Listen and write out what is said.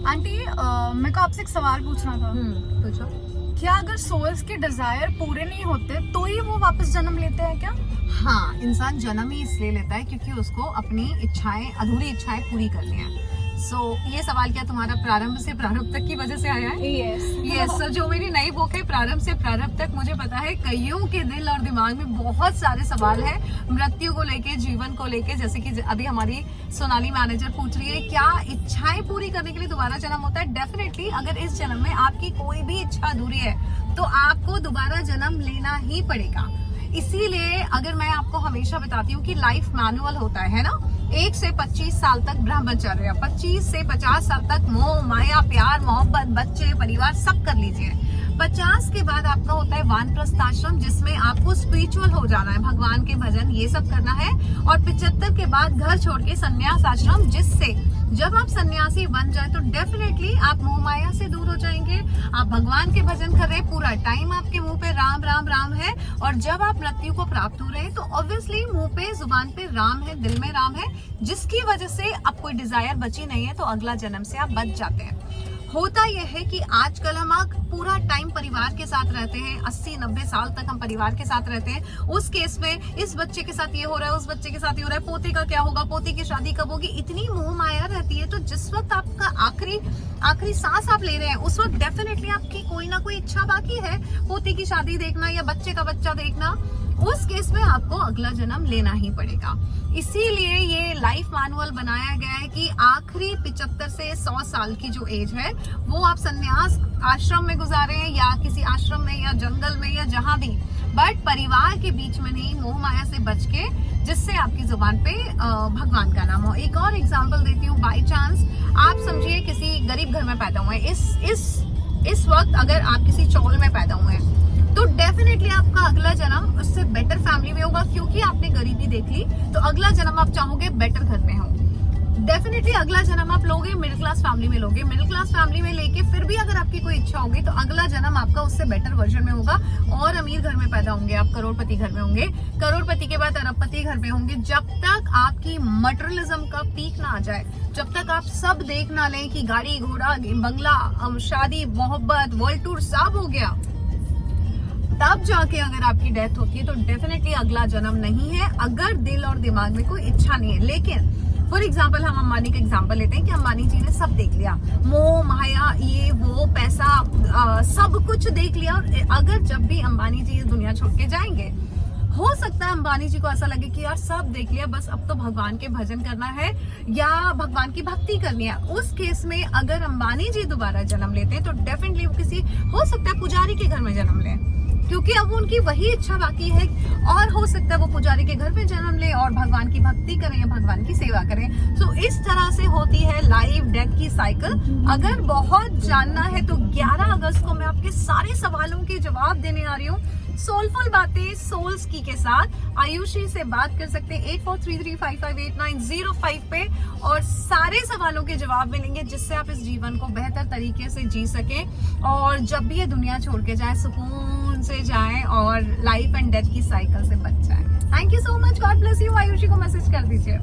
Aunty मेरे को आपसे एक सवाल पूछना था। पूछो। क्या अगर सोल्स के डिजायर पूरे नहीं होते तो ही वो वापस जन्म लेते हैं क्या? हाँ, इंसान जन्म ही इसलिए लेता है क्योंकि उसको अपनी इच्छाएं, अधूरी इच्छाएं पूरी करनी है। ये सवाल क्या तुम्हारा प्रारंभ से प्रारंभ तक की वजह से आया है? यस। सो जो मेरी नई बुक है प्रारंभ से प्रारंभ तक, मुझे पता है कईयों के दिल और दिमाग में बहुत सारे सवाल है मृत्यु को लेके, जीवन को लेके। जैसे कि अभी हमारी सोनाली मैनेजर पूछ रही है क्या इच्छाएं पूरी करने के लिए दोबारा जन्म होता है? डेफिनेटली, अगर इस जन्म में आपकी कोई भी इच्छा अधूरी है तो आपको दोबारा जन्म लेना ही पड़ेगा। इसीलिए अगर मैं आपको हमेशा बताती हूँ कि लाइफ मैनुअल होता है ना, 1 से 25 साल तक ब्रह्मचर्य, 25 से 50 साल तक मोह माया प्यार मोहब्बत बच्चे परिवार सब कर लीजिए। 50 के बाद आपका होता है वानप्रस्थ आश्रम, जिसमें आपको स्पिरिचुअल हो जाना है, भगवान के भजन ये सब करना है। और 75 के बाद घर छोड़ के संन्यास आश्रम, जिससे जब आप सन्यासी बन जाए तो डेफिनेटली आप मोह माया से दूर हो जाएंगे। आप भगवान के भजन कर रहे हैं, पूरा टाइम आपके मुंह पे राम राम राम है। और जब आप मृत्यु को प्राप्त हो रहे हैं तो ऑब्वियसली मुंह पे जुबान पे राम है, दिल में राम है, जिसकी वजह से अब कोई डिजायर बची नहीं है, तो अगला जन्म से आप बच जाते हैं। होता यह है कि आजकल हम पूरा टाइम परिवार के साथ रहते हैं, 80-90 साल तक हम परिवार के साथ रहते हैं। उस केस में इस बच्चे के साथ ये हो रहा है, उस बच्चे के साथ ये हो रहा है, पोते का क्या होगा, पोती की शादी कब होगी, इतनी मोह माया रहती है। तो जिस वक्त आपका आखिरी सांस आप ले रहे हैं उस वक्त डेफिनेटली आपकी कोई ना कोई इच्छा बाकी है, पोती की शादी देखना या बच्चे का बच्चा देखना। उस केस में आपको अगला जन्म लेना ही पड़ेगा। इसीलिए ये लाइफ मैनुअल बनाया गया है कि आखिरी 75 से 100 साल की जो एज है वो आप संन्यास आश्रम में गुजारे या किसी आश्रम में या जंगल में या जहां भी, बट परिवार के बीच में नहीं, मोह माया से बच के, जिससे आपकी जुबान पे भगवान का नाम हो। एक और एग्जांपल देती हूँ। बाय चांस आप समझिए किसी गरीब घर में पैदा हुए, इस वक्त अगर आप किसी चौल में पैदा हुए हैं तो डेफिनेटली आपका अगला जन्म उससे बेटर फैमिली में होगा, क्योंकि आपने गरीबी देख ली। तो अगला जन्म आप चाहोगे बेटर घर में हो। डेफिनेटली अगला जन्म आप लोगे मिडिल क्लास फैमिली में लोगे, मिडिल क्लास फैमिली में लेके फिर भी अगर आपकी कोई इच्छा होगी तो अगला जन्म आपका उससे बेटर वर्जन में होगा। और अमीर घर में पैदा होंगे आप, करोड़पति घर में होंगे, करोड़पति के बाद अरबपति घर में होंगे। जब तक आपकी मटेरियलिज्म का पीक ना आ जाए, जब तक आप सब देख ना लें कि गाड़ी घोड़ा बंगला शादी मोहब्बत वर्ल्ड टूर सब हो गया, तब जाके अगर आपकी डेथ होती है तो डेफिनेटली अगला जन्म नहीं है, अगर दिल और दिमाग में कोई इच्छा नहीं है। लेकिन फॉर एग्जाम्पल हम अंबानी का एग्जाम्पल लेते हैं कि अंबानी जी ने सब देख लिया, मोह माया ये वो पैसा सब कुछ देख लिया। और अगर जब भी अंबानी जी इस दुनिया छोड़ के जाएंगे, हो सकता है अंबानी जी को ऐसा लगे कि यार सब देख लिया, बस अब तो भगवान के भजन करना है या भगवान की भक्ति करनी है। उस केस में अगर अंबानी जी दोबारा जन्म लेते हैं तो डेफिनेटली वो किसी, हो सकता है पुजारी के घर में जन्म लें, क्योंकि अब उनकी वही इच्छा बाकी है। और हो सकता है वो पुजारी के घर में जन्म ले और भगवान की भक्ति करें या भगवान की सेवा करें। तो इस तरह से होती है लाइफ डेथ की साइकिल। अगर बहुत जानना है तो 11 अगस्त को मैं आपके सारे सवालों के जवाब देने आ रही हूँ, सोलफुल बातें सोल्स की के साथ। आयुषी से बात कर सकते हैं 8433558905 पे, और सारे सवालों के जवाब मिलेंगे जिससे आप इस जीवन को बेहतर तरीके से जी सकें और जब भी ये दुनिया छोड़ के जाए सुकून से जाएं और लाइफ एंड डेथ की साइकिल से बच जाएं। Thank you so much, God bless you. Ayushi को मैसेज कर दीजिए।